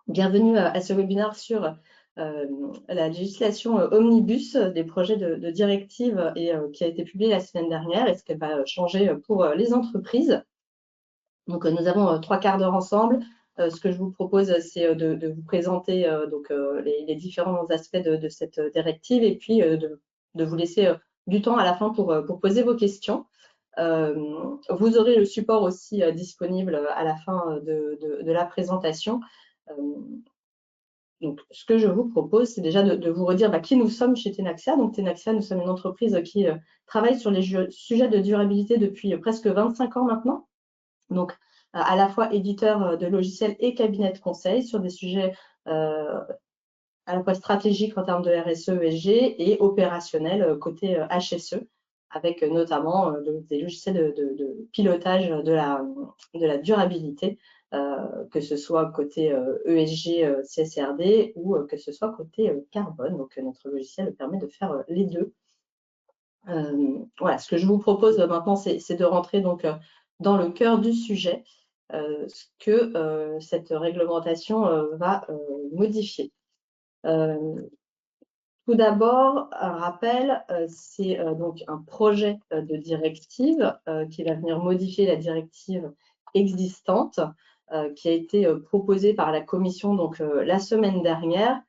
Bienvenue à ce webinaire sur la législation omnibus des projets de directive qui a été publié la semaine dernière et ce qu'elle va changer pour les entreprises. Donc, nous avons 3 quarts d'heure ensemble. Ce que je vous propose, c'est de vous présenter les différents aspects de cette directive et puis de vous laisser du temps à la fin pour poser vos questions. Vous aurez le support aussi disponible à la fin de la présentation. Donc, ce que je vous propose, c'est déjà de vous redire qui nous sommes chez Tenaxia. Donc, Tenaxia, nous sommes une entreprise qui travaille sur les sujets de durabilité depuis presque 25 ans maintenant. Donc, à la fois éditeur de logiciels et cabinet de conseil sur des sujets à la fois stratégiques en termes de RSE, ESG et opérationnels côté HSE, avec notamment des logiciels de pilotage de la durabilité, que ce soit côté ESG, CSRD ou que ce soit côté carbone. Donc, notre logiciel permet de faire les deux. Voilà, ce que je vous propose maintenant, c'est de rentrer donc dans le cœur du sujet, ce que cette réglementation va modifier. Tout d'abord, un rappel, c'est donc un projet de directive qui va venir modifier la directive existante qui a été proposée par la Commission donc, la semaine dernière.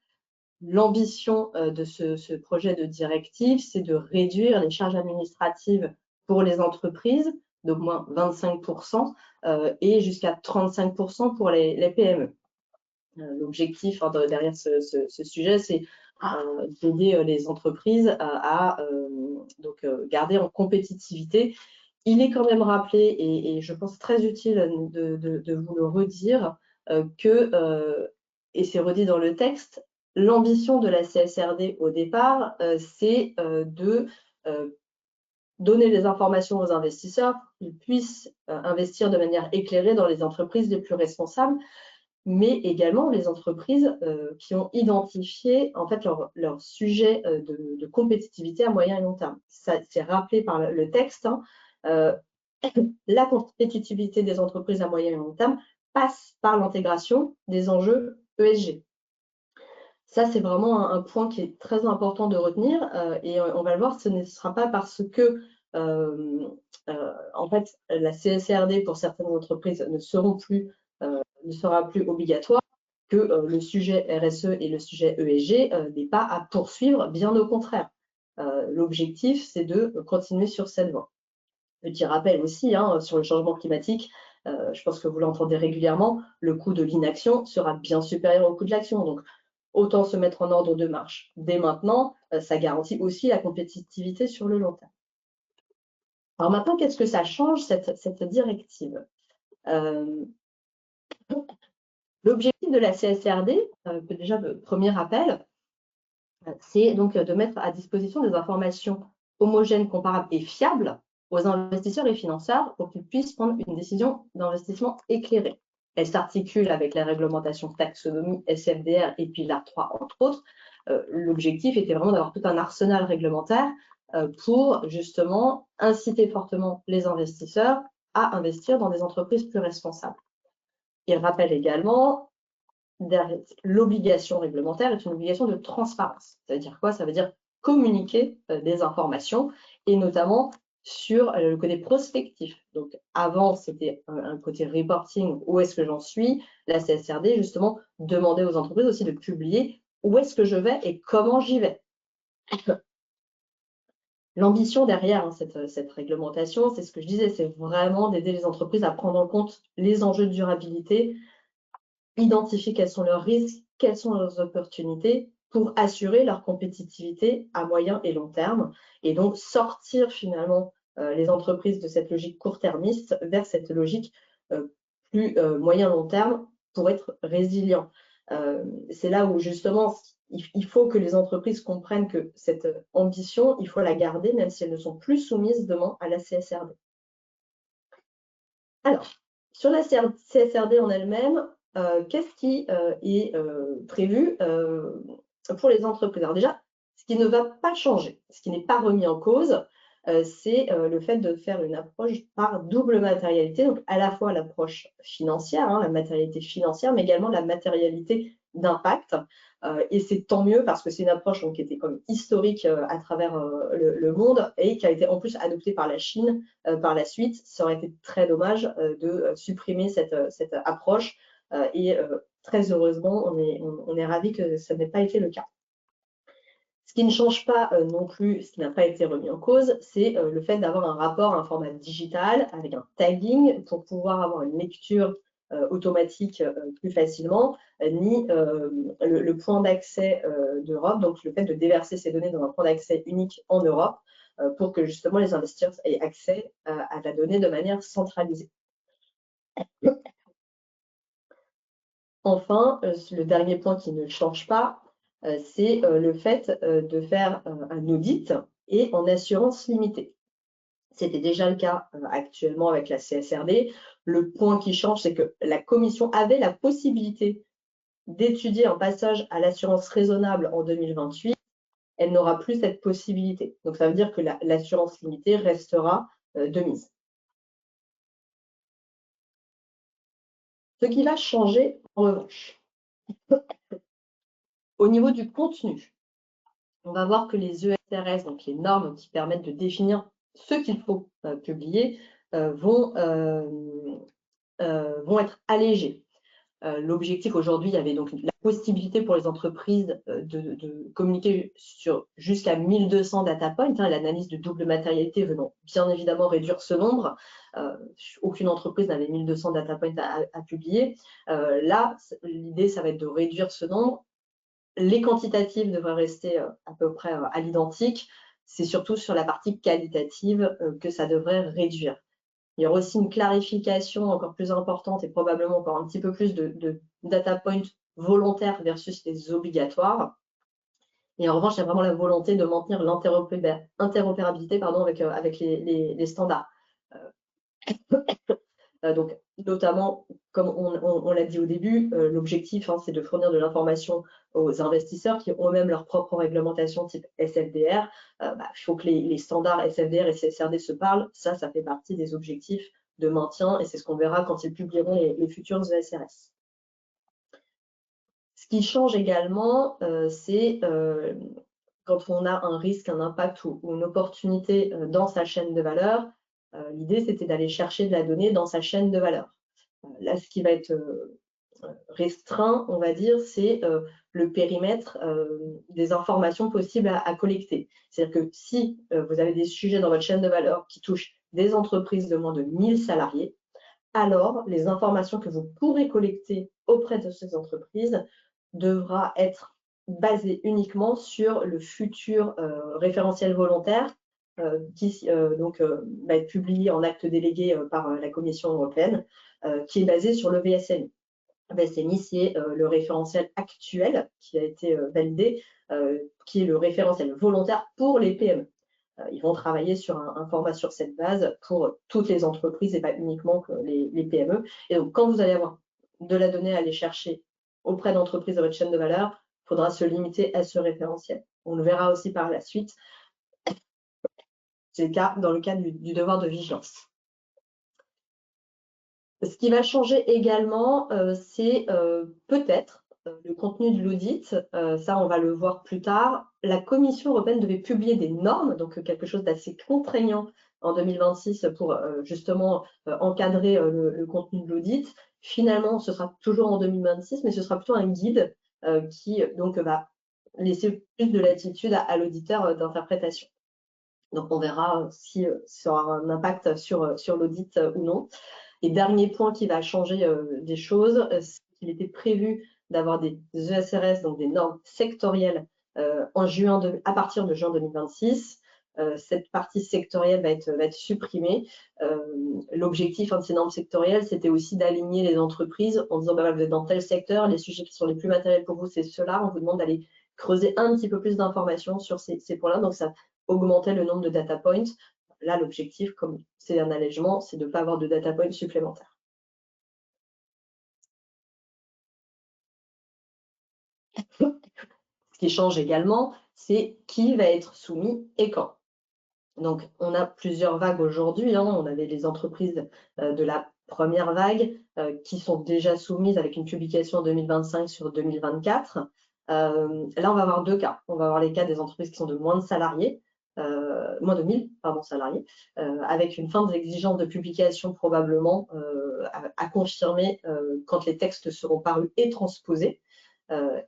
L'ambition de ce projet de directive, c'est de réduire les charges administratives pour les entreprises d'au moins 25% et jusqu'à 35% pour les PME. L'objectif derrière ce sujet, c'est d'aider les entreprises à garder en compétitivité. Il est quand même rappelé, et je pense très utile de vous le redire, et c'est redit dans le texte, l'ambition de la CSRD au départ, c'est de donner les informations aux investisseurs pour qu'ils puissent investir de manière éclairée dans les entreprises les plus responsables, mais également les entreprises qui ont identifié en fait leur sujet de compétitivité à moyen et long terme. Ça, c'est rappelé par le texte. La compétitivité des entreprises à moyen et long terme passe par l'intégration des enjeux ESG. Ça, c'est vraiment un point qui est très important de retenir et on va le voir, ce ne sera pas parce que en fait, la CSRD pour certaines entreprises ne sera plus obligatoire que le sujet RSE et le sujet ESG n'est pas à poursuivre, bien au contraire. L'objectif, c'est de continuer sur cette voie. Petit rappel aussi sur le changement climatique, je pense que vous l'entendez régulièrement, le coût de l'inaction sera bien supérieur au coût de l'action. Donc, autant se mettre en ordre de marche dès maintenant, ça garantit aussi la compétitivité sur le long terme. Alors maintenant, qu'est-ce que ça change, cette directive? L'objectif de la CSRD, déjà le premier rappel, c'est donc de mettre à disposition des informations homogènes, comparables et fiables aux investisseurs et financeurs pour qu'ils puissent prendre une décision d'investissement éclairée. Elle s'articule avec la réglementation taxonomie, SFDR et Pillar 3, entre autres. L'objectif était vraiment d'avoir tout un arsenal réglementaire pour justement inciter fortement les investisseurs à investir dans des entreprises plus responsables. Il rappelle également l'obligation réglementaire est une obligation de transparence. Ça veut dire quoi? Ça veut dire communiquer des informations et notamment sur le côté prospectif. Donc, avant, c'était un côté reporting, où est-ce que j'en suis? La CSRD, justement, demandait aux entreprises aussi de publier où est-ce que je vais et comment j'y vais. L'ambition derrière cette réglementation, c'est ce que je disais, c'est vraiment d'aider les entreprises à prendre en compte les enjeux de durabilité, identifier quels sont leurs risques, quelles sont leurs opportunités pour assurer leur compétitivité à moyen et long terme et donc sortir finalement les entreprises de cette logique court-termiste vers cette logique plus moyen-long terme pour être résilient. C'est là où justement il faut que les entreprises comprennent que cette ambition, il faut la garder même si elles ne sont plus soumises demain à la CSRD. Alors, sur la CSRD en elle-même, qu'est-ce qui est prévu pour les entreprises? Alors déjà, ce qui ne va pas changer, ce qui n'est pas remis en cause, c'est le fait de faire une approche par double matérialité, donc à la fois l'approche financière, hein, la matérialité financière, mais également la matérialité d'impact. Et c'est tant mieux parce que c'est une approche donc, qui était comme historique à travers le monde et qui a été en plus adoptée par la Chine par la suite. Ça aurait été très dommage de supprimer cette approche et très heureusement, on est ravis que ça n'ait pas été le cas. Ce qui ne change pas non plus, ce qui n'a pas été remis en cause, c'est le fait d'avoir un rapport, un format digital avec un tagging pour pouvoir avoir une lecture automatique plus facilement, ni le point d'accès d'Europe, donc le fait de déverser ces données dans un point d'accès unique en Europe pour que justement les investisseurs aient accès à la donnée de manière centralisée. Enfin, le dernier point qui ne change pas, c'est le fait de faire un audit et en assurance limitée. C'était déjà le cas actuellement avec la CSRD. Le point qui change, c'est que la Commission avait la possibilité d'étudier un passage à l'assurance raisonnable en 2028. Elle n'aura plus cette possibilité. Donc, ça veut dire que l'assurance limitée restera de mise. Ce qui va changer, en revanche, au niveau du contenu, on va voir que les ESRS, donc les normes qui permettent de définir ce qu'il faut publier, vont être allégées. L'objectif aujourd'hui, il y avait donc la possibilité pour les entreprises de communiquer sur jusqu'à 1200 data points, hein, l'analyse de double matérialité venant bien évidemment réduire ce nombre. Aucune entreprise n'avait 1200 data points à publier. Là, l'idée, ça va être de réduire ce nombre. Les quantitatives devraient rester à peu près à l'identique. C'est surtout sur la partie qualitative que ça devrait réduire. Il y aura aussi une clarification encore plus importante et probablement encore un petit peu plus de data points volontaires versus les obligatoires. Et en revanche, il y a vraiment la volonté de maintenir l'interopérabilité avec les standards. Donc, notamment, comme on l'a dit au début, l'objectif, hein, c'est de fournir de l'information aux investisseurs qui ont eux-mêmes leur propre réglementation type SFDR. Il faut que les standards SFDR et CSRD se parlent. Ça fait partie des objectifs de maintien et c'est ce qu'on verra quand ils publieront les futurs ESRS. Ce qui change également, c'est quand on a un risque, un impact ou une opportunité dans sa chaîne de valeur, l'idée, c'était d'aller chercher de la donnée dans sa chaîne de valeur. Là, ce qui va être restreint, on va dire, c'est le périmètre des informations possibles à collecter. C'est-à-dire que si vous avez des sujets dans votre chaîne de valeur qui touchent des entreprises de moins de 1000 salariés, alors les informations que vous pourrez collecter auprès de ces entreprises devra être basées uniquement sur le futur référentiel volontaire qui va être publié en acte délégué par la Commission européenne, qui est basé sur le VSMI. VSMI, c'est le référentiel actuel qui a été validé, qui est le référentiel volontaire pour les PME. Ils vont travailler sur un format sur cette base pour toutes les entreprises et pas uniquement que les PME. Et donc, quand vous allez avoir de la donnée à aller chercher auprès d'entreprises de votre chaîne de valeur, il faudra se limiter à ce référentiel. On le verra aussi par la suite. C'est le cas dans le cadre du devoir de vigilance. Ce qui va changer également, c'est peut-être le contenu de l'audit. Ça, on va le voir plus tard. La Commission européenne devait publier des normes, donc quelque chose d'assez contraignant en 2026 pour justement encadrer le contenu de l'audit. Finalement, ce sera toujours en 2026, mais ce sera plutôt un guide qui donc va laisser plus de latitude à l'auditeur d'interprétation. Donc, on verra si ça aura un impact sur l'audit ou non. Et dernier point qui va changer des choses, c'est qu'il était prévu d'avoir des ESRS, donc des normes sectorielles, à partir de juin 2026. Cette partie sectorielle va être supprimée. L'objectif de ces normes sectorielles, c'était aussi d'aligner les entreprises en disant, vous êtes dans tel secteur, les sujets qui sont les plus matériels pour vous, c'est ceux-là. On vous demande d'aller creuser un petit peu plus d'informations sur ces points-là. Donc, ça augmentait le nombre de data points. Là, l'objectif, comme c'est un allègement, c'est de ne pas avoir de data points supplémentaires. Ce qui change également, c'est qui va être soumis et quand. Donc, on a plusieurs vagues aujourd'hui, hein. On avait les entreprises de la première vague qui sont déjà soumises avec une publication en 2025 sur 2024. Là, on va avoir deux cas. On va avoir les cas des entreprises qui sont de moins de salariés, moins de 1000 salariés, avec une fin des exigences de publication probablement à confirmer quand les textes seront parus et transposés.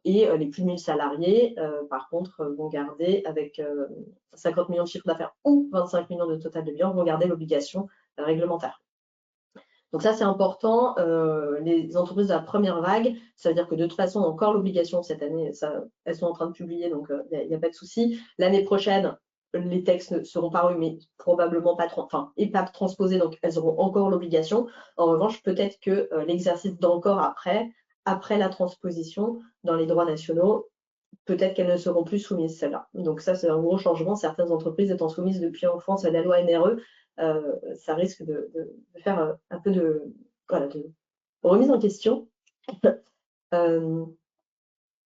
Et les plus de 1000 salariés, par contre, vont garder avec 50 millions de chiffre d'affaires ou 25 millions de total de bilan, vont garder l'obligation réglementaire. Donc ça, c'est important. Les entreprises de la première vague, ça veut dire que de toute façon, encore l'obligation cette année, elles sont en train de publier, donc il n'y a pas de souci. L'année prochaine, les textes seront parus, mais probablement pas, et pas transposés, donc elles auront encore l'obligation. En revanche, peut-être que l'exercice d'encore après la transposition dans les droits nationaux, peut-être qu'elles ne seront plus soumises, celles-là. Donc ça, c'est un gros changement. Certaines entreprises étant soumises depuis en France à la loi NRE, ça risque de faire un peu de remise en question.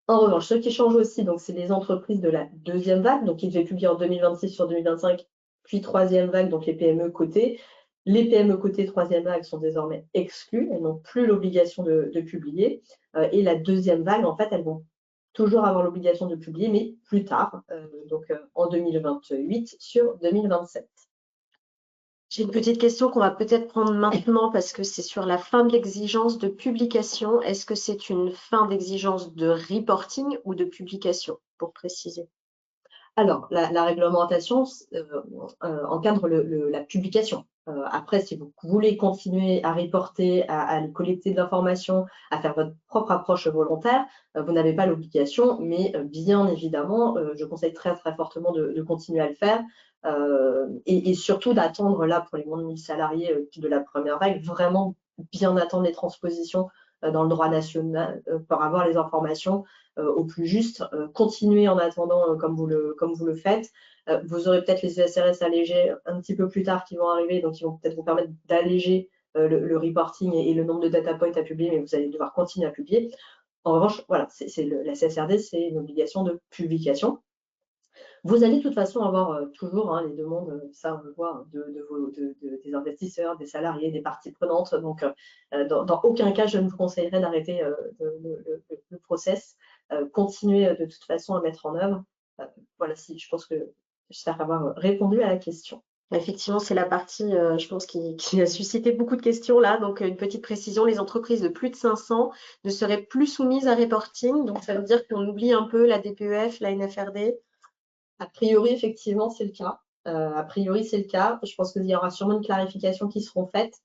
En revanche, ce qui change aussi, donc, c'est les entreprises de la deuxième vague, donc qui devaient publier en 2026 sur 2025, puis troisième vague, donc les PME cotées. Les PME cotées troisième vague sont désormais exclues, elles n'ont plus l'obligation de publier. Et la deuxième vague, en fait, elles vont toujours avoir l'obligation de publier, mais plus tard, donc en 2028 sur 2027. J'ai une petite question qu'on va peut-être prendre maintenant parce que c'est sur la fin de l'exigence de publication. Est-ce que c'est une fin d'exigence de reporting ou de publication, pour préciser? Alors, la réglementation encadre la publication. Après, si vous voulez continuer à reporter, à collecter de l'information, à faire votre propre approche volontaire, vous n'avez pas l'obligation, mais bien évidemment, je conseille très très fortement de continuer à le faire et surtout d'attendre là pour les moins de 1000 salariés de la première vague, vraiment bien attendre les transpositions dans le droit national pour avoir les informations au plus juste. Continuez en attendant comme vous le faites. Vous aurez peut-être les ESRS allégés un petit peu plus tard qui vont arriver, donc ils vont peut-être vous permettre d'alléger le reporting et le nombre de data points à publier, mais vous allez devoir continuer à publier. En revanche, voilà, la CSRD, c'est une obligation de publication. Vous allez de toute façon avoir toujours les demandes, ça on le voit, des investisseurs, des salariés, des parties prenantes. Donc, dans aucun cas, je ne vous conseillerais d'arrêter le process. Continuez de toute façon à mettre en œuvre. Voilà, je pense que j'espère avoir répondu à la question. Effectivement, c'est la partie, je pense, qui a suscité beaucoup de questions là. Donc, une petite précision, les entreprises de plus de 500 ne seraient plus soumises à reporting. Donc, ça veut dire qu'on oublie un peu la DPEF, la NFRD. A priori, effectivement, c'est le cas. A priori, c'est le cas. Je pense qu'il y aura sûrement une clarification qui seront faites.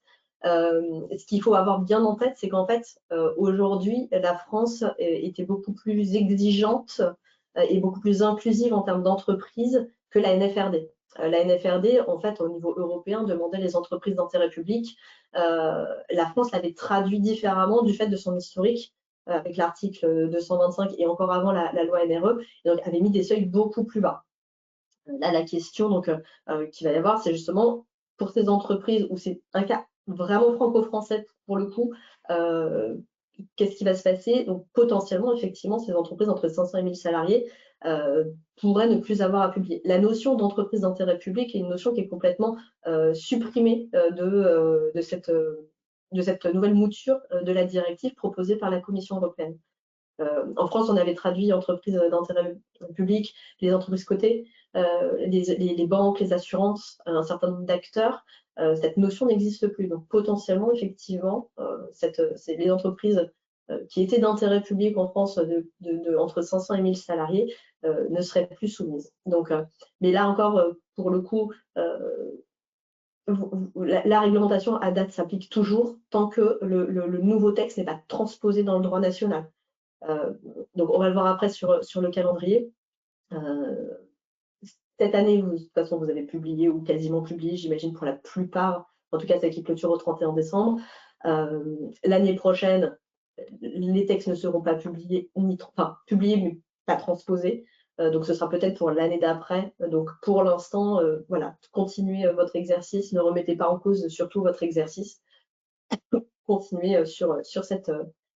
Ce qu'il faut avoir bien en tête, c'est qu'en fait, aujourd'hui, la France était beaucoup plus exigeante et beaucoup plus inclusive en termes d'entreprise que la NFRD. La NFRD, en fait, au niveau européen, demandait les entreprises d'intérêt public. La France l'avait traduit différemment du fait de son historique avec l'article 225 et encore avant la loi NRE, et donc avait mis des seuils beaucoup plus bas. Là, la question donc qu'il va y avoir, c'est justement pour ces entreprises où c'est un cas vraiment franco-français pour le coup, qu'est-ce qui va se passer? Donc potentiellement, effectivement, ces entreprises entre 500 et 1000 salariés pourraient ne plus avoir à publier. La notion d'entreprise d'intérêt public est une notion qui est complètement supprimée de cette nouvelle mouture de la directive proposée par la Commission européenne. En France, on avait traduit entreprises d'intérêt public, les entreprises cotées, les banques, les assurances, un certain nombre d'acteurs. Cette notion n'existe plus. Donc potentiellement, effectivement, c'est les entreprises qui étaient d'intérêt public en France entre 500 et 1000 salariés ne seraient plus soumises. Donc, mais là encore, pour le coup, la réglementation à date s'applique toujours tant que le nouveau texte n'est pas transposé dans le droit national. Donc, on va le voir après sur le calendrier. Cette année, de toute façon, vous avez publié ou quasiment publié, j'imagine, pour la plupart, en tout cas celle qui clôture au 31 décembre. L'année prochaine, les textes ne seront pas publiés, publiés, mais pas transposés. Donc, ce sera peut-être pour l'année d'après. Donc, pour l'instant, voilà, continuez votre exercice, ne remettez pas en cause surtout votre exercice. Continuez sur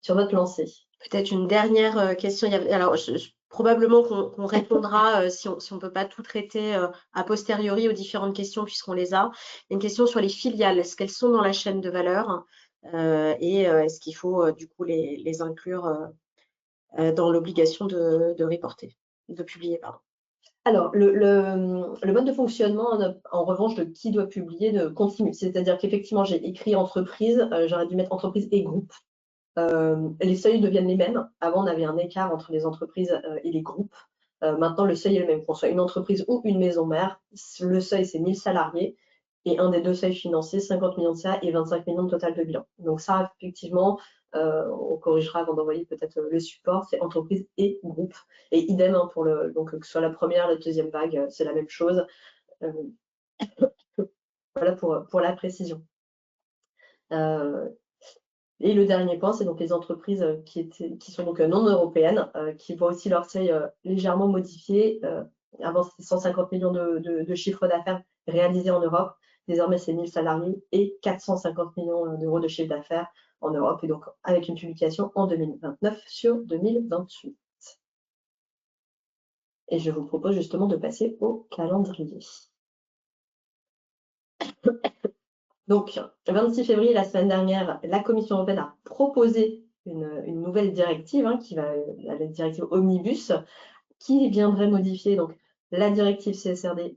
votre lancée. Peut-être une dernière question. Alors, je probablement qu'on répondra si on ne peut pas tout traiter a posteriori aux différentes questions puisqu'on les a. Il y a une question sur les filiales. Est-ce qu'elles sont dans la chaîne de valeur et est-ce qu'il faut du coup les inclure dans l'obligation de reporter, de publier, pardon. Alors, le mode de fonctionnement, en revanche, de qui doit publier continue. C'est-à-dire qu'effectivement, j'ai écrit entreprise, j'aurais dû mettre entreprise et groupe. Les seuils deviennent les mêmes. Avant, on avait un écart entre les entreprises et les groupes. Maintenant, le seuil est le même. Qu'on soit une entreprise ou une maison mère, le seuil, c'est 1000 salariés. Et un des deux seuils financiers, 50 millions de CA et 25 millions de total de bilan. Donc ça, effectivement, on corrigera avant d'envoyer peut-être le support, c'est entreprise et groupe. Et idem hein, pour donc que ce soit la première, la deuxième vague, c'est la même chose. Voilà pour la précision. Et le dernier point, c'est donc les entreprises qui sont donc non européennes, qui voient aussi leur seuil légèrement modifié. Avant, c'était 150 millions de chiffre d'affaires réalisés en Europe. Désormais, c'est 1000 salariés et 450 millions d'euros de chiffre d'affaires en Europe. Et donc, avec une publication en 2029 sur 2028. Et je vous propose justement de passer au calendrier. Donc, le 26 février, la semaine dernière, la Commission européenne a proposé une nouvelle directive, la directive Omnibus, qui viendrait modifier donc, la directive CSRD,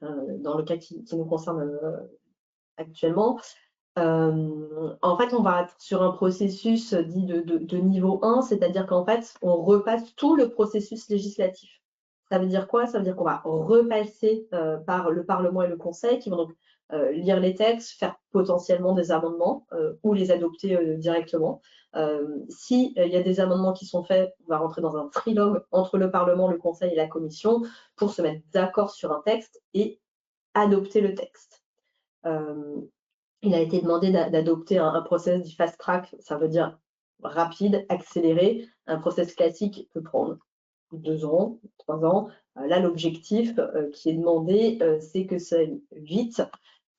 dans le cas qui nous concerne actuellement. En fait, on va être sur un processus dit de niveau 1, c'est-à-dire qu'en fait, on repasse tout le processus législatif. Ça veut dire quoi? Ça veut dire qu'on va repasser par le Parlement et le Conseil qui vont donc lire les textes, faire potentiellement des amendements ou les adopter directement. S'il y a des amendements qui sont faits, on va rentrer dans un trilogue entre le Parlement, le Conseil et la Commission pour se mettre d'accord sur un texte et adopter le texte. Il a été demandé d'adopter un process dit fast track, ça veut dire rapide, accéléré. Un process classique peut prendre 2 ans, 3 ans. Là, l'objectif qui est demandé, c'est que ça aille vite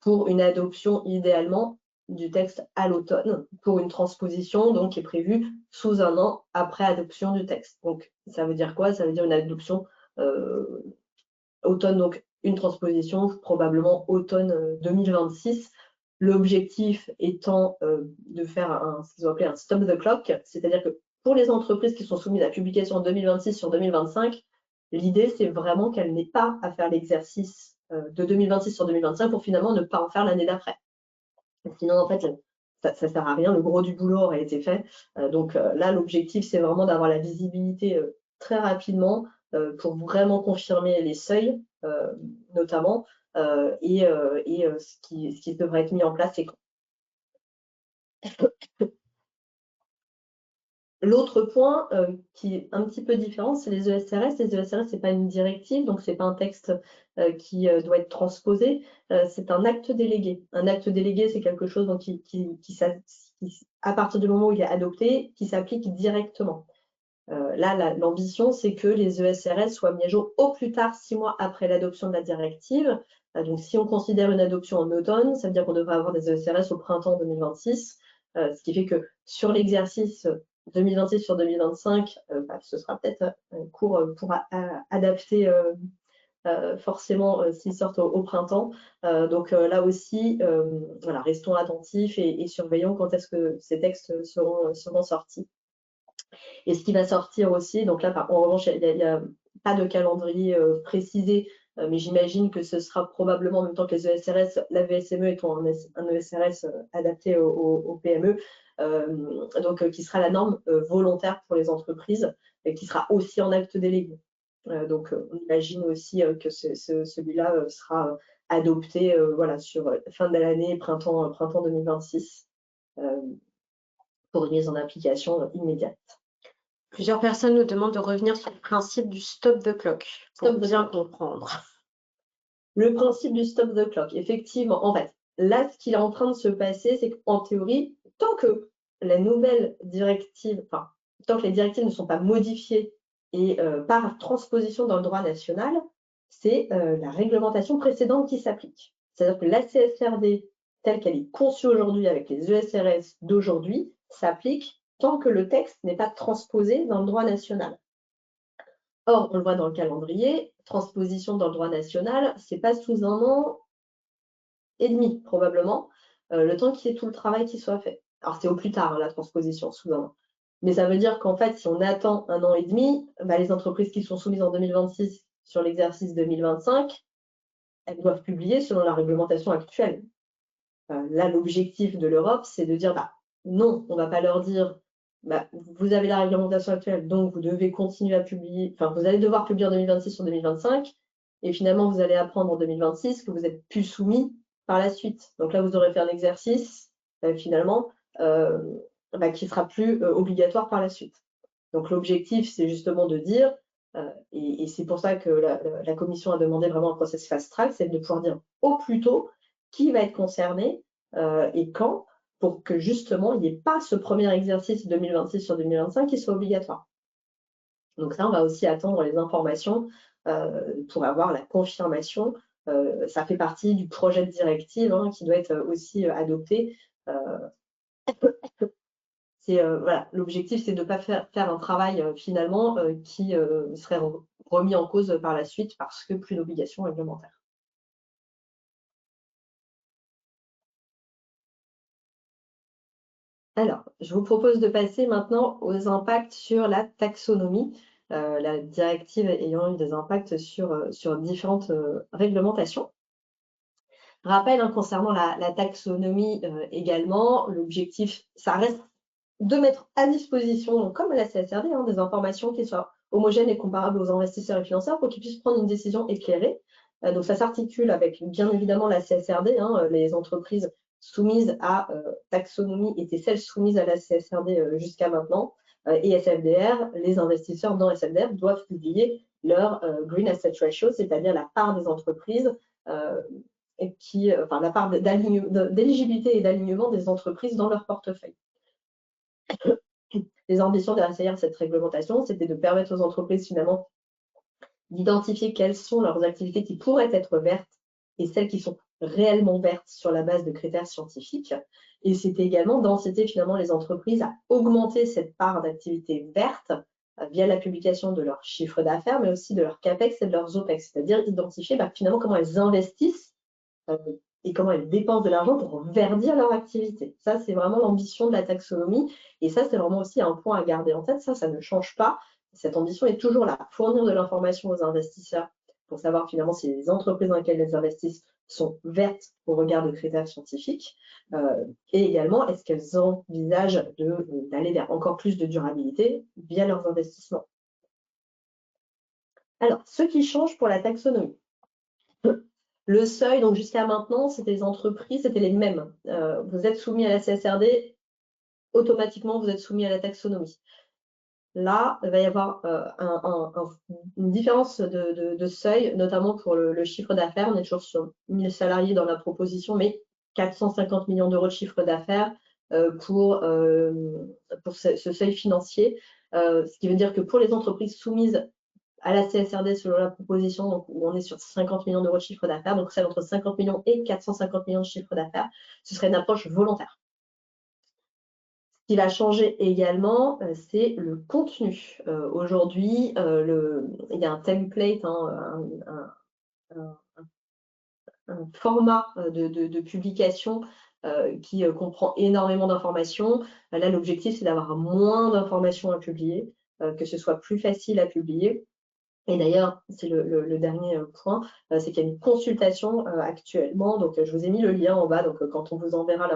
pour une adoption idéalement du texte à l'automne, pour une transposition donc, qui est prévue sous 1 an après adoption du texte. Donc, ça veut dire quoi? Ça veut dire une adoption automne, donc une transposition probablement automne 2026. L'objectif étant de faire ce qu'ils ont appelé un stop the clock, c'est-à-dire que pour les entreprises qui sont soumises à publication en 2026 sur 2025, l'idée, c'est vraiment qu'elles n'aient pas à faire l'exercice de 2026 sur 2025 pour finalement ne pas en faire l'année d'après. Sinon, en fait, ça ne sert à rien, le gros du boulot aurait été fait. Donc là, l'objectif, c'est vraiment d'avoir la visibilité très rapidement pour vraiment confirmer les seuils, notamment, et ce qui devrait être mis en place, c'est quand. L'autre point qui est un petit peu différent, c'est les ESRS. Les ESRS, ce n'est pas une directive, donc ce n'est pas un texte qui doit être transposé, c'est un acte délégué. Un acte délégué, c'est quelque chose donc, qui, à partir du moment où il est adopté, qui s'applique directement. Là, l'ambition, c'est que les ESRS soient mis à jour au plus tard 6 mois après l'adoption de la directive. Donc, si on considère une adoption en automne, ça veut dire qu'on devrait avoir des ESRS au printemps 2026, ce qui fait que sur l'exercice 2026 sur 2025, ce sera peut-être court pour adapter forcément s'ils sortent au printemps. Donc là aussi, voilà, restons attentifs et surveillons quand est-ce que ces textes seront sortis. Et ce qui va sortir aussi, donc là, en revanche, il n'y a pas de calendrier précisé, mais j'imagine que ce sera probablement en même temps que les ESRS, la VSME étant un ESRS adapté aux PME, donc qui sera la norme volontaire pour les entreprises et qui sera aussi en acte délégué. Donc on imagine aussi que celui-là sera adopté voilà, sur fin de l'année, printemps 2026, pour une mise en application immédiate. Plusieurs personnes nous demandent de revenir sur le principe du stop the clock, pour bien comprendre. Le principe du stop the clock, effectivement, en fait, là, ce qui est en train de se passer, c'est qu'en théorie, tant que la nouvelle directive, enfin, tant que les directives ne sont pas modifiées et par transposition dans le droit national, c'est la réglementation précédente qui s'applique. C'est-à-dire que la CSRD, telle qu'elle est conçue aujourd'hui avec les ESRS d'aujourd'hui, s'applique tant que le texte n'est pas transposé dans le droit national. Or, on le voit dans le calendrier, transposition dans le droit national, c'est pas sous 1 an et demi, probablement, le temps qu'il y ait tout le travail qui soit fait. Alors, c'est au plus tard, hein, la transposition, sous 1 an. Mais ça veut dire qu'en fait, si on attend 1 an et demi, bah, les entreprises qui sont soumises en 2026 sur l'exercice 2025, elles doivent publier selon la réglementation actuelle. Là, l'objectif de l'Europe, c'est de dire, bah, non, on ne va pas leur dire, bah, vous avez la réglementation actuelle, donc vous devez continuer à publier, enfin, vous allez devoir publier en 2026 sur 2025, et finalement, vous allez apprendre en 2026 que vous êtes plus soumis par la suite. Donc là, vous aurez fait un exercice, finalement, bah, qui sera plus obligatoire par la suite. Donc l'objectif, c'est justement de dire, et c'est pour ça que la Commission a demandé vraiment un process fast-track, c'est de pouvoir dire au plus tôt qui va être concerné et quand, pour que justement, il n'y ait pas ce premier exercice 2026 sur 2025 qui soit obligatoire. Donc ça, on va aussi attendre les informations pour avoir la confirmation. Ça fait partie du projet de directive hein, qui doit être aussi adopté. Voilà, l'objectif, c'est de ne pas faire un travail finalement qui serait remis en cause par la suite parce que plus d'obligations réglementaires. Alors, je vous propose de passer maintenant aux impacts sur la taxonomie, la directive ayant eu des impacts sur différentes réglementations. Rappel hein, concernant la taxonomie également, l'objectif, ça reste de mettre à disposition, donc comme la CSRD, hein, des informations qui soient homogènes et comparables aux investisseurs et financeurs pour qu'ils puissent prendre une décision éclairée. Donc ça s'articule avec bien évidemment la CSRD, hein, les entreprises soumises à taxonomie étaient celles soumises à la CSRD jusqu'à maintenant, et SFDR, les investisseurs dans SFDR doivent publier leur Green Asset Ratio, c'est-à-dire la part des entreprises enfin la part d'éligibilité et d'alignement des entreprises dans leur portefeuille. Les ambitions derrière cette réglementation, c'était de permettre aux entreprises finalement d'identifier quelles sont leurs activités qui pourraient être vertes et celles qui sont réellement vertes sur la base de critères scientifiques. Et c'était également d'inciter finalement les entreprises à augmenter cette part d'activité verte via la publication de leur chiffre d'affaires, mais aussi de leur CAPEX et de leurs OPEX, c'est-à-dire identifier finalement comment elles investissent et comment elles dépensent de l'argent pour verdir leur activité. Ça, c'est vraiment l'ambition de la taxonomie. Et ça, c'est vraiment aussi un point à garder en tête. Ça ne change pas. Cette ambition est toujours là. Fournir de l'information aux investisseurs pour savoir finalement si les entreprises dans lesquelles elles investissent sont vertes au regard de critères scientifiques. Et également, est-ce qu'elles envisagent d'aller vers encore plus de durabilité via leurs investissements. Alors, ce qui change pour la taxonomie. Le seuil, donc jusqu'à maintenant, c'était les entreprises, c'était les mêmes. Vous êtes soumis à la CSRD, automatiquement, vous êtes soumis à la taxonomie. Là, il va y avoir une différence de seuil, notamment pour le chiffre d'affaires. On est toujours sur 1000 salariés dans la proposition, mais 450 millions d'euros de chiffre d'affaires pour ce seuil financier. Ce qui veut dire que pour les entreprises soumises à la CSRD selon la proposition, donc, où on est sur 50 millions d'euros de chiffre d'affaires, donc celle entre 50 millions et 450 millions de chiffre d'affaires, ce serait une approche volontaire. Ce qui va changer également, c'est le contenu. Aujourd'hui, il y a un template, hein, un format de publication qui comprend énormément d'informations. Là, l'objectif, c'est d'avoir moins d'informations à publier, que ce soit plus facile à publier. Et d'ailleurs, c'est le dernier point, c'est qu'il y a une consultation actuellement. Donc, je vous ai mis le lien en bas. Donc, quand on vous enverra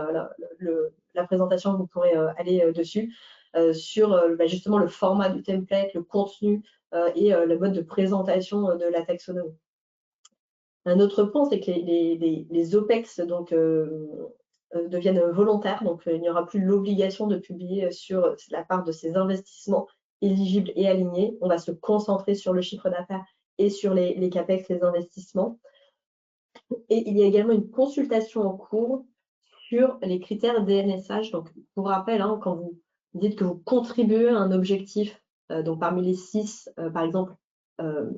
la présentation, vous pourrez aller dessus sur justement le format du template, le contenu et le mode de présentation de la taxonomie. Un autre point, c'est que les OPEX donc, deviennent volontaires. Donc, il n'y aura plus l'obligation de publier sur la part de ces investissements éligibles et alignés. On va se concentrer sur le chiffre d'affaires et sur les CAPEX, les investissements. Et il y a également une consultation en cours sur les critères DNSH. Donc, pour rappel, hein, quand vous dites que vous contribuez à un objectif, donc parmi les 6, par exemple,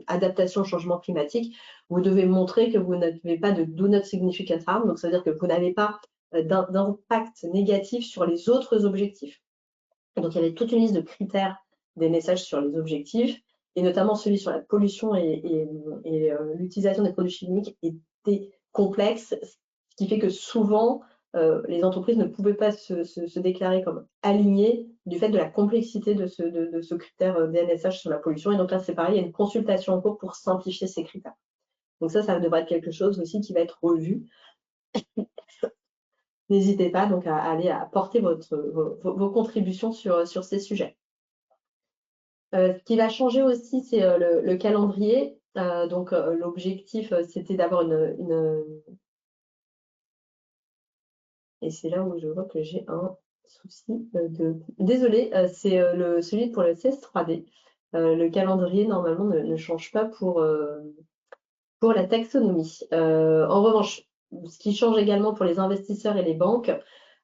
adaptation au changement climatique, vous devez montrer que vous n'avez pas de do not significant harm, donc ça veut dire que vous n'avez pas d'impact négatif sur les autres objectifs. Donc, il y avait toute une liste de critères des messages sur les objectifs. et notamment celui sur la pollution et l'utilisation des produits chimiques était complexe, ce qui fait que souvent, les entreprises ne pouvaient pas se déclarer comme alignées du fait de la complexité de ce critère DNSH sur la pollution. Et donc là, c'est pareil, il y a une consultation en cours pour simplifier ces critères. Donc ça devrait être quelque chose aussi qui va être revu. N'hésitez pas donc à aller apporter vos contributions sur ces sujets. Ce qui va changer aussi, c'est le calendrier. Donc l'objectif, c'était d'avoir une... Et c'est là où je vois que j'ai un souci de... Désolée, c'est celui pour le CS3D. Le calendrier, normalement, ne change pas pour la taxonomie. En revanche, ce qui change également pour les investisseurs et les banques,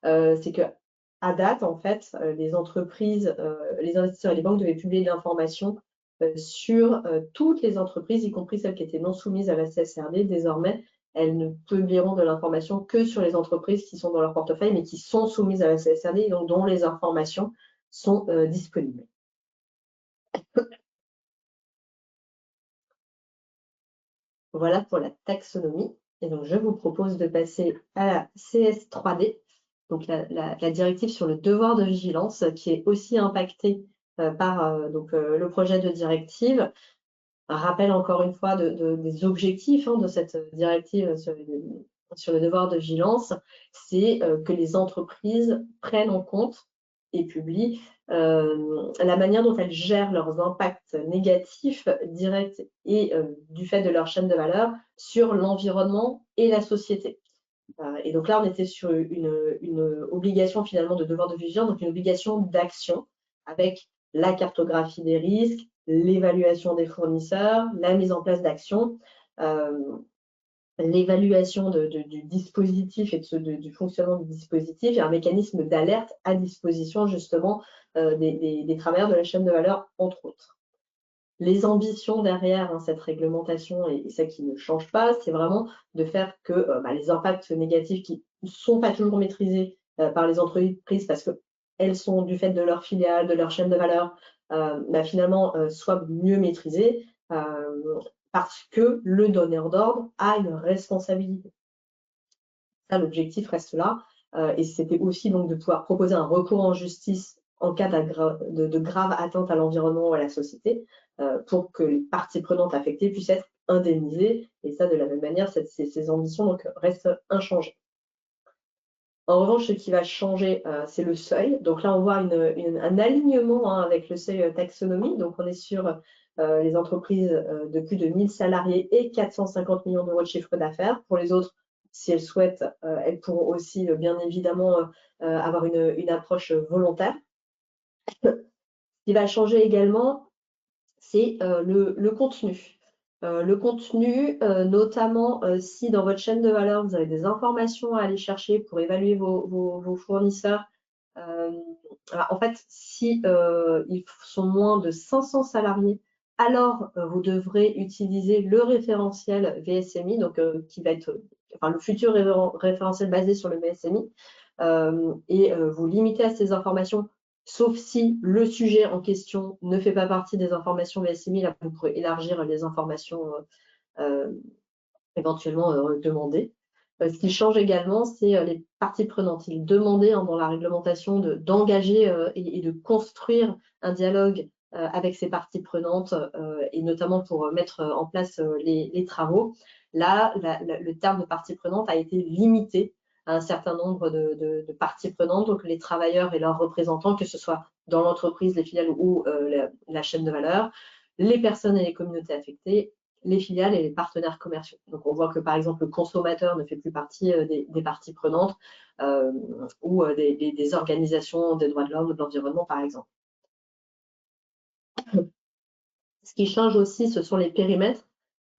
c'est que à date, en fait, les entreprises, les investisseurs et les banques devaient publier de l'information sur toutes les entreprises, y compris celles qui étaient non soumises à la CSRD. Désormais, elles ne publieront de l'information que sur les entreprises qui sont dans leur portefeuille, mais qui sont soumises à la CSRD et donc dont les informations sont disponibles. Voilà pour la taxonomie. Et donc, je vous propose de passer à la CS3D, donc la directive sur le devoir de vigilance, qui est aussi impactée par le projet de directive. Un rappel encore une fois des objectifs de cette directive sur le devoir de vigilance, c'est que les entreprises prennent en compte et publient la manière dont elles gèrent leurs impacts négatifs directs et du fait de leur chaîne de valeur sur l'environnement et la société. Et donc là, on était sur une obligation finalement de devoir de vigilance, donc une obligation d'action avec la cartographie des risques, l'évaluation des fournisseurs, la mise en place d'actions, l'évaluation du dispositif et du fonctionnement du dispositif et un mécanisme d'alerte à disposition justement des travailleurs de la chaîne de valeur, entre autres. Les ambitions derrière cette réglementation, et ça qui ne change pas, c'est vraiment de faire que les impacts négatifs qui ne sont pas toujours maîtrisés par les entreprises parce qu'elles sont du fait de leur filiale, de leur chaîne de valeur, finalement soient mieux maîtrisés parce que le donneur d'ordre a une responsabilité. Ça, l'objectif reste là. Et c'était aussi donc de pouvoir proposer un recours en justice en cas de grave atteinte à l'environnement ou à la société, pour que les parties prenantes affectées puissent être indemnisées. Et ça, de la même manière, ces ambitions donc, restent inchangées. En revanche, ce qui va changer, c'est le seuil. Donc là, on voit un alignement avec le seuil taxonomie. Donc on est sur les entreprises de plus de 1000 salariés et 450 millions d'euros de chiffre d'affaires. Pour les autres, si elles souhaitent, elles pourront aussi bien évidemment avoir une approche volontaire. Ce qui va changer également, c'est le contenu. Le contenu, notamment si dans votre chaîne de valeur, vous avez des informations à aller chercher pour évaluer vos fournisseurs. En fait, si ils sont moins de 500 salariés, alors vous devrez utiliser le référentiel VSMI, donc qui va être le futur référentiel basé sur le VSMI, et vous limitez à ces informations, sauf si le sujet en question ne fait pas partie des informations VSMI. Là, vous pourrez élargir les informations éventuellement demandées. Ce qui change également, c'est les parties prenantes. Il est demandé dans la réglementation d'engager et de construire un dialogue avec ces parties prenantes, et notamment pour mettre en place les travaux. Là, le terme de partie prenante a été limité à un certain nombre de parties prenantes, donc les travailleurs et leurs représentants, que ce soit dans l'entreprise, les filiales ou la chaîne de valeur, les personnes et les communautés affectées, les filiales et les partenaires commerciaux. Donc on voit que par exemple le consommateur ne fait plus partie des parties prenantes, ou des organisations des droits de l'homme ou de l'environnement par exemple. Ce qui change aussi, ce sont les périmètres.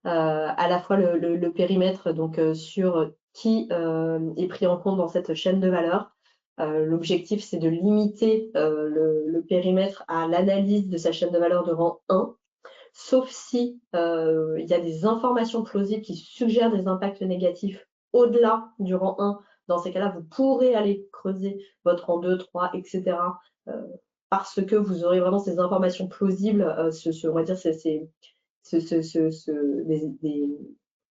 À la fois le périmètre donc sur qui est pris en compte dans cette chaîne de valeur. L'objectif, c'est de limiter le périmètre à l'analyse de sa chaîne de valeur de rang 1, sauf si il y a des informations plausibles qui suggèrent des impacts négatifs au-delà du rang 1. Dans ces cas-là, vous pourrez aller creuser votre rang 2, 3, etc. parce que vous aurez vraiment ces informations plausibles, on va dire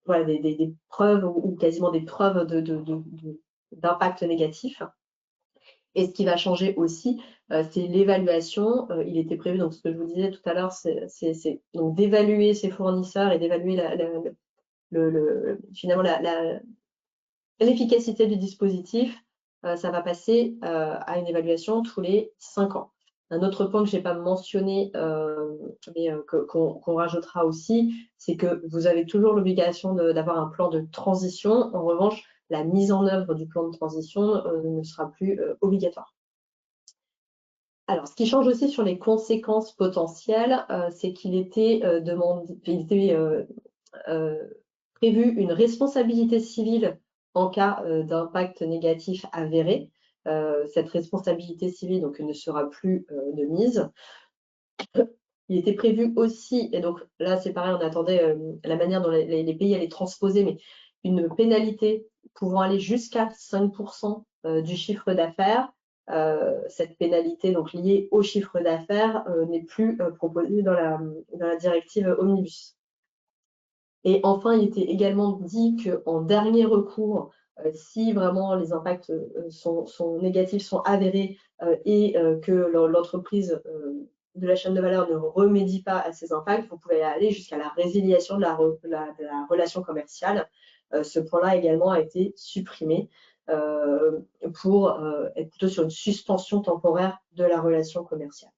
voilà, des preuves ou quasiment des preuves d'impact négatif. Et ce qui va changer aussi, c'est l'évaluation. Il était prévu, donc ce que je vous disais tout à l'heure, c'est donc d'évaluer ses fournisseurs et d'évaluer finalement l'efficacité du dispositif. Ça va passer à une évaluation tous les 5 ans. Un autre point que je n'ai pas mentionné, mais qu'on rajoutera aussi, c'est que vous avez toujours l'obligation d'avoir un plan de transition. En revanche, la mise en œuvre du plan de transition ne sera plus obligatoire. Alors, ce qui change aussi sur les conséquences potentielles, c'est qu'il était prévu une responsabilité civile en cas d'impact négatif avéré. Cette responsabilité civile donc, ne sera plus de mise. Il était prévu aussi, et donc là c'est pareil, on attendait la manière dont les pays allaient transposer, mais une pénalité pouvant aller jusqu'à 5% du chiffre d'affaires. Cette pénalité donc liée au chiffre d'affaires n'est plus proposée dans la directive Omnibus. Et enfin, il était également dit qu'en dernier recours, si vraiment les impacts sont négatifs, sont avérés et que l'entreprise de la chaîne de valeur ne remédie pas à ces impacts, vous pouvez aller jusqu'à la résiliation de la relation commerciale. Ce point-là également a été supprimé pour être plutôt sur une suspension temporaire de la relation commerciale.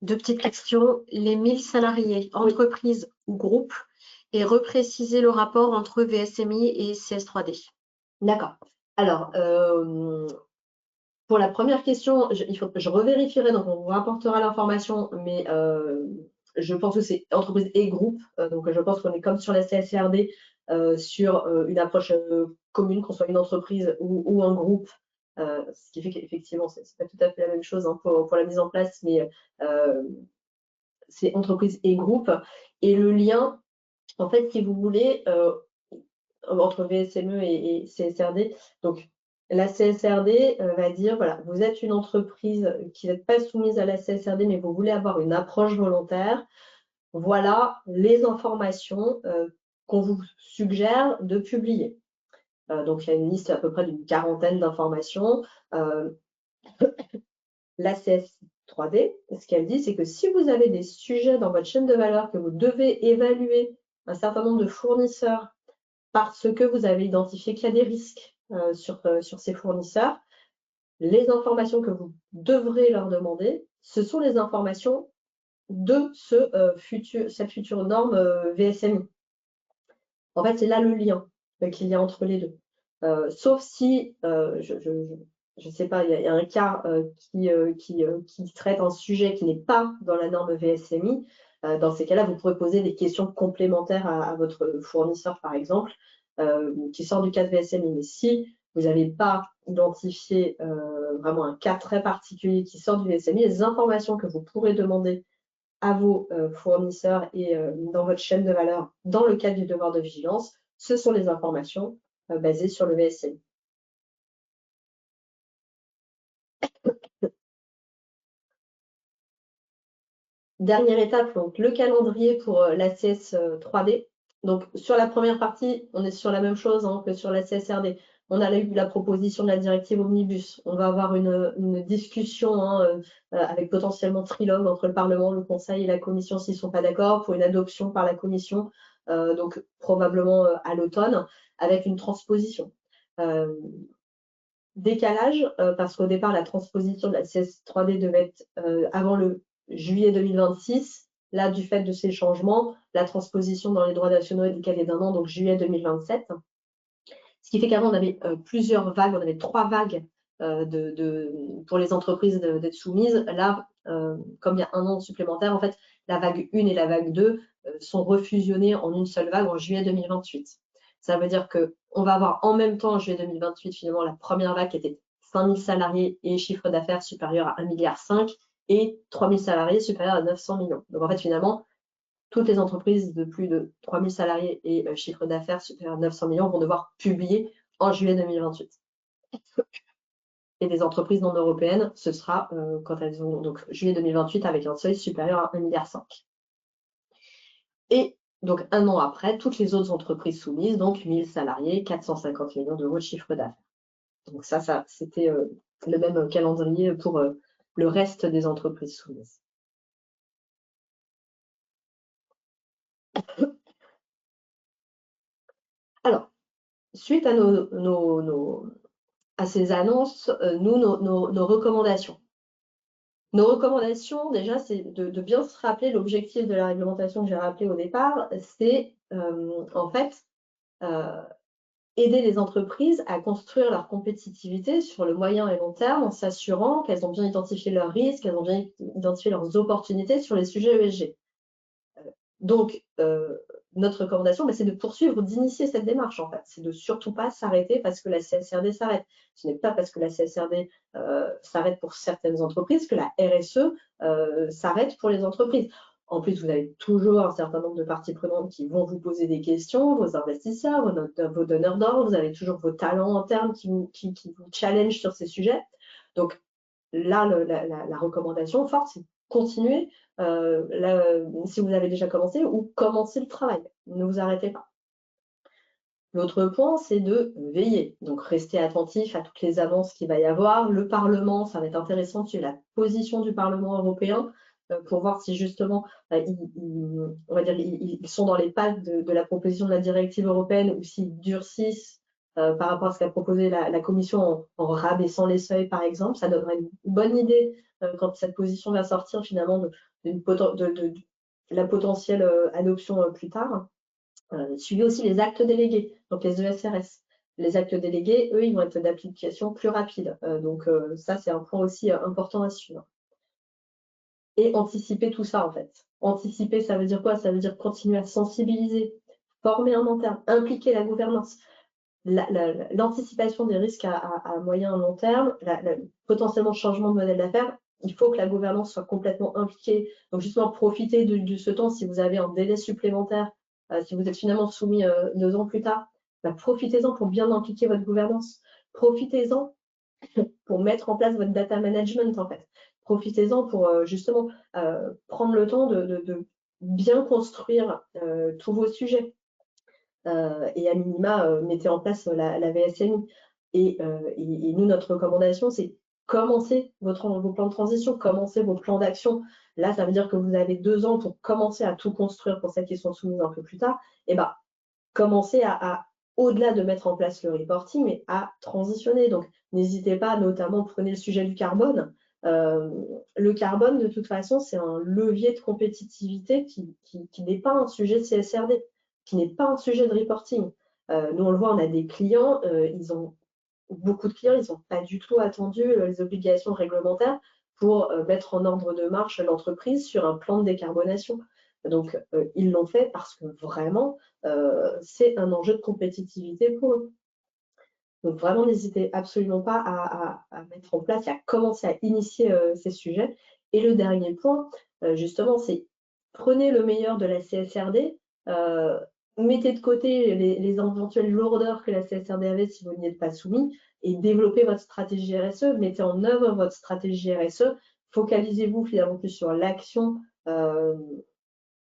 Deux petites questions. Les 1000 salariés, entreprise ou groupe, et repréciser le rapport entre VSMI et CS3D. D'accord. Alors, pour la première question, je revérifierai, donc on vous rapportera l'information, mais je pense que c'est entreprise et groupe, donc je pense qu'on est comme sur la CSRD, sur une approche commune, qu'on soit une entreprise ou un groupe, ce qui fait qu'effectivement, c'est pas tout à fait la même chose hein, pour la mise en place, mais c'est entreprise et groupe. Et le lien, en fait, si vous voulez, entre VSME et CSRD, donc la CSRD va dire, voilà, vous êtes une entreprise qui n'êtes pas soumise à la CSRD, mais vous voulez avoir une approche volontaire. Voilà les informations qu'on vous suggère de publier. Donc, il y a une liste à peu près d'une quarantaine d'informations. La CS3D, ce qu'elle dit, c'est que si vous avez des sujets dans votre chaîne de valeur que vous devez évaluer un certain nombre de fournisseurs parce que vous avez identifié qu'il y a des risques sur ces fournisseurs, les informations que vous devrez leur demander, ce sont les informations de cette future norme VSMI. En fait, c'est là le lien qu'il y a entre les deux. Sauf si, je ne sais pas, il y a un cas qui traite un sujet qui n'est pas dans la norme VSMI. Dans ces cas-là, vous pourrez poser des questions complémentaires à votre fournisseur, par exemple, qui sort du cadre VSMI. Mais si vous n'avez pas identifié vraiment un cas très particulier qui sort du VSMI, les informations que vous pourrez demander à vos fournisseurs et dans votre chaîne de valeur dans le cadre du devoir de vigilance, ce sont les informations basées sur le VSMI. Dernière étape, donc le calendrier pour l'ACS 3D. Donc sur la première partie, on est sur la même chose hein, que sur la CSRD. On a eu la proposition de la directive Omnibus. On va avoir une discussion hein, avec potentiellement trilogue entre le Parlement, le Conseil et la Commission s'ils ne sont pas d'accord pour une adoption par la Commission, donc probablement à l'automne, avec une transposition. Décalage, parce qu'au départ, la transposition de la CS3D devait être avant le juillet 2026. Là, du fait de ces changements, la transposition dans les droits nationaux est décalée d'un an, donc juillet 2027. Ce qui fait qu'avant, on avait plusieurs vagues, on avait 3 vagues pour les entreprises d'être soumises. Là, comme il y a un an supplémentaire, en fait, la vague 1 et la vague 2 sont refusionnées en une seule vague en juillet 2028. Ça veut dire qu'on va avoir en même temps, en juillet 2028, finalement, la première vague qui était 5000 salariés et chiffre d'affaires supérieur à 1,5 milliard et 3000 salariés supérieurs à 900 millions. Donc, en fait, finalement, toutes les entreprises de plus de 3000 salariés et chiffre d'affaires supérieur à 900 millions vont devoir publier en juillet 2028. Et des entreprises non européennes, ce sera quand elles ont, donc juillet 2028, avec un seuil supérieur à 1,5 milliard. Et donc, un an après, toutes les autres entreprises soumises, donc 1000 salariés, 450 millions d'euros de chiffre d'affaires. Donc ça c'était le même calendrier pour le reste des entreprises soumises. Alors, suite à à ces annonces, nos recommandations. Nos recommandations, déjà, c'est de bien se rappeler l'objectif de la réglementation que j'ai rappelé au départ, c'est en fait aider les entreprises à construire leur compétitivité sur le moyen et long terme en s'assurant qu'elles ont bien identifié leurs risques, qu'elles ont bien identifié leurs opportunités sur les sujets ESG. Donc, notre recommandation, c'est de poursuivre, d'initier cette démarche, en fait. C'est de surtout pas s'arrêter parce que la CSRD s'arrête. Ce n'est pas parce que la CSRD s'arrête pour certaines entreprises que la RSE s'arrête pour les entreprises. En plus, vous avez toujours un certain nombre de parties prenantes qui vont vous poser des questions, vos investisseurs, vos donneurs d'ordre, vous avez toujours vos talents internes qui vous challenge sur ces sujets. Donc là, la recommandation forte, c'est continuer si vous avez déjà commencé, ou commencer le travail. Ne vous arrêtez pas. L'autre point, c'est de veiller. Donc, restez attentif à toutes les annonces qu'il va y avoir. Le Parlement, ça va être intéressant de suivre la position du Parlement européen pour voir si justement, on va dire, ils sont dans les pattes de la proposition de la directive européenne ou s'ils durcissent par rapport à ce qu'a proposé la Commission en rabaissant les seuils, par exemple. Ça donnerait une bonne idée quand cette position va sortir finalement de la potentielle adoption plus tard. Suivez aussi les actes délégués, donc les ESRS. Les actes délégués, eux, ils vont être d'application plus rapide. Donc ça, c'est un point aussi important à suivre. Et anticiper tout ça, en fait. Anticiper, ça veut dire quoi? Ça veut dire continuer à sensibiliser, former en interne, impliquer la gouvernance. L'anticipation des risques à moyen et long terme, potentiellement changement de modèle d'affaires, il faut que la gouvernance soit complètement impliquée. Donc justement, profitez de ce temps si vous avez un délai supplémentaire, si vous êtes finalement soumis 2 ans plus tard, profitez-en pour bien impliquer votre gouvernance. Profitez-en pour mettre en place votre data management, en fait. Profitez-en pour justement prendre le temps de bien construire tous vos sujets. Et à minima, mettez en place la VSMI. Et nous, notre recommandation, c'est commencer vos plans de transition, commencer vos plans d'action. Là, ça veut dire que vous avez 2 ans pour commencer à tout construire pour celles qui sont soumises un peu plus tard. Et commencer à au-delà de mettre en place le reporting, mais à transitionner. Donc, n'hésitez pas, notamment, prenez le sujet du carbone. Le carbone, de toute façon, c'est un levier de compétitivité qui n'est pas un sujet de CSRD, qui n'est pas un sujet de reporting. Nous, on le voit, on a des clients, beaucoup de clients, ils n'ont pas du tout attendu les obligations réglementaires pour mettre en ordre de marche l'entreprise sur un plan de décarbonation. Donc, ils l'ont fait parce que vraiment, c'est un enjeu de compétitivité pour eux. Donc, vraiment, n'hésitez absolument pas à mettre en place et à commencer à initier ces sujets. Et le dernier point, justement, c'est prenez le meilleur de la CSRD, mettez de côté les éventuelles lourdeurs que la CSRD avait si vous n'y êtes pas soumis et développez votre stratégie RSE, mettez en œuvre votre stratégie RSE, focalisez-vous finalement plus sur l'action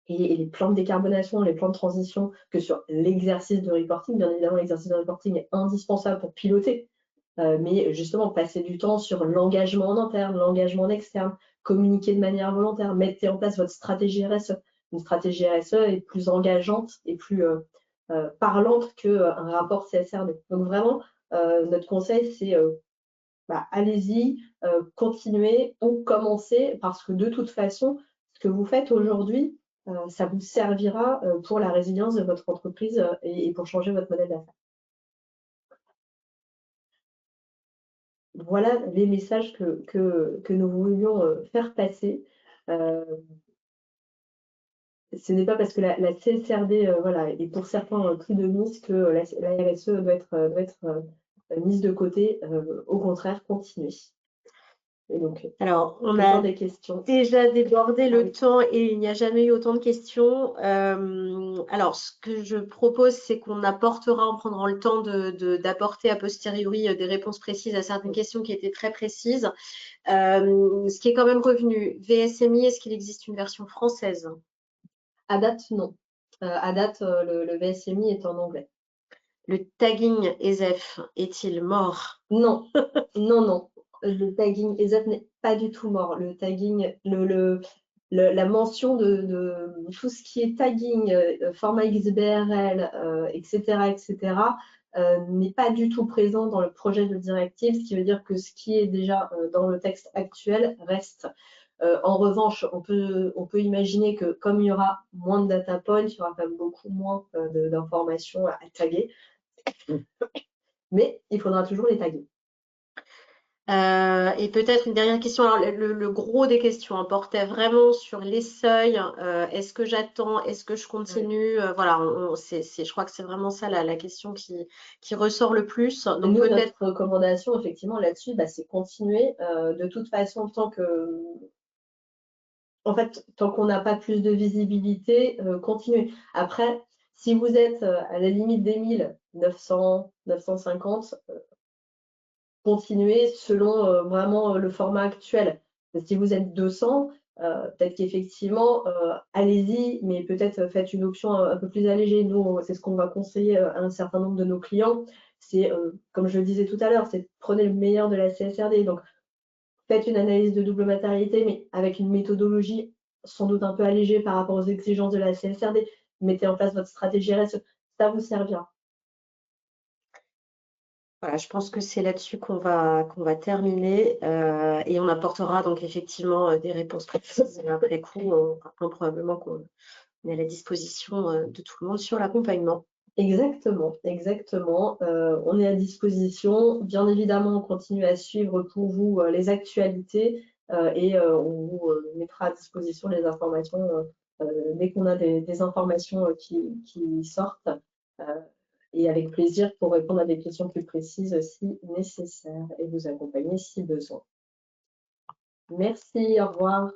et les plans de décarbonation, les plans de transition que sur l'exercice de reporting. Bien évidemment, l'exercice de reporting est indispensable pour piloter, mais justement, passer du temps sur l'engagement en interne, l'engagement en externe, communiquer de manière volontaire, mettez en place votre stratégie RSE. Une stratégie RSE est plus engageante et plus parlante qu'un rapport CSRD. Donc vraiment, notre conseil, c'est allez-y, continuez ou commencez, parce que de toute façon, ce que vous faites aujourd'hui, ça vous servira pour la résilience de votre entreprise et pour changer votre modèle d'affaires. Voilà les messages que nous voulions faire passer. Ce n'est pas parce que la CSRD est pour certains plus de mise que la RSE doit être mise de côté. Au contraire, continuez. Et donc, Alors, on toujours a des questions. déjà débordé le Oui. temps et il n'y a jamais eu autant de questions. Alors, ce que je propose, c'est qu'on apportera, on prendra le temps d'apporter a posteriori des réponses précises à certaines questions qui étaient très précises. Ce qui est quand même revenu, VSMI, est-ce qu'il existe une version française? À date, non. À date, le VSMI est en anglais. Le tagging ESEF est-il mort? Non, non, non. Le tagging ESEF n'est pas du tout mort. Le tagging, la mention de tout ce qui est tagging, format XBRL, etc., etc., n'est pas du tout présent dans le projet de directive, ce qui veut dire que ce qui est déjà dans le texte actuel reste. En revanche, on peut imaginer que comme il y aura moins de data points, il y aura quand même beaucoup moins d'informations à taguer, mais il faudra toujours les taguer. Et peut-être une dernière question. Alors, le gros des questions portait vraiment sur les seuils. Est-ce que j'attends? Est-ce que je continue? Voilà, je crois que c'est vraiment ça la question qui ressort le plus. Donc Nous, peut-être. notre recommandation, effectivement, là-dessus, c'est continuer. De toute façon, en fait, tant qu'on n'a pas plus de visibilité, continuer. Après, si vous êtes à la limite des 1000, 900, 950, continuez selon vraiment le format actuel. Si vous êtes 200, peut-être qu'effectivement, allez-y, mais peut-être faites une option un peu plus allégée. Nous, c'est ce qu'on va conseiller à un certain nombre de nos clients. C'est, comme je le disais tout à l'heure, c'est prenez le meilleur de la CSRD. Donc, faites une analyse de double matérialité, mais avec une méthodologie sans doute un peu allégée par rapport aux exigences de la CSRD. Mettez en place votre stratégie RSE, ça vous servira. Voilà, je pense que c'est là-dessus qu'on va terminer et on apportera donc effectivement des réponses précises après coup. Probablement qu'on est à la disposition de tout le monde sur l'accompagnement. Exactement, exactement. On est à disposition. Bien évidemment, on continue à suivre pour vous les actualités et on vous mettra à disposition les informations dès qu'on a des informations qui sortent et avec plaisir pour répondre à des questions plus précises si nécessaire et vous accompagner si besoin. Merci, au revoir.